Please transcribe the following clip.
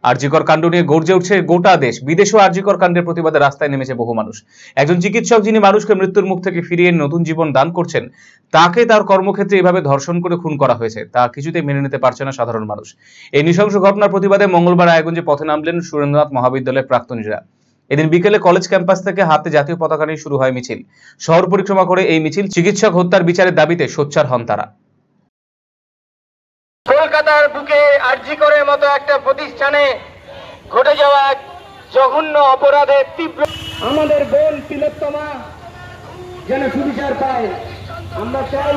আরজিকর কাণ্ড নিয়ে গর্জে উঠছে গোটা দেশ। বিদেশেও আরজিকর কাণ্ডের প্রতিবাদে রাস্তায় নেমেছে বহু মানুষ। একজন চিকিৎসক যিনি মানুষকে মৃত্যুর মুখ থেকে ফিরিয়ে নতুন জীবন দান করছেন, তাকে তার কর্মক্ষেত্রে এভাবে ধর্ষণ করে খুন করা হয়েছে, তা কিছুতেই মেনে নিতে পারছে না সাধারণ মানুষ। এই নৃশংস ঘটনার প্রতিবাদে মঙ্গলবার রায়গঞ্জে পথে নামলেন সুরেন্দ্রনাথ মহাবিদ্যালয়ের প্রাক্তনীরা। এদিন বিকেলে কলেজ ক্যাম্পাস থেকে হাতে জাতীয় পতাকা নিয়ে শুরু হয় মিছিল। শহর পরিক্রমা করে এই মিছিল চিকিৎসক হত্যার বিচারের দাবিতে সোচ্চার হন তারা। কলকাতার বুকে আরজিকরের মতো একটা প্রতিষ্ঠানে ঘটে যাওয়া এক জঘন্য অপরাধের তীব্র আমাদের বোন তিলোত্তমা যেন সুবিচার পায়। আমরা চাই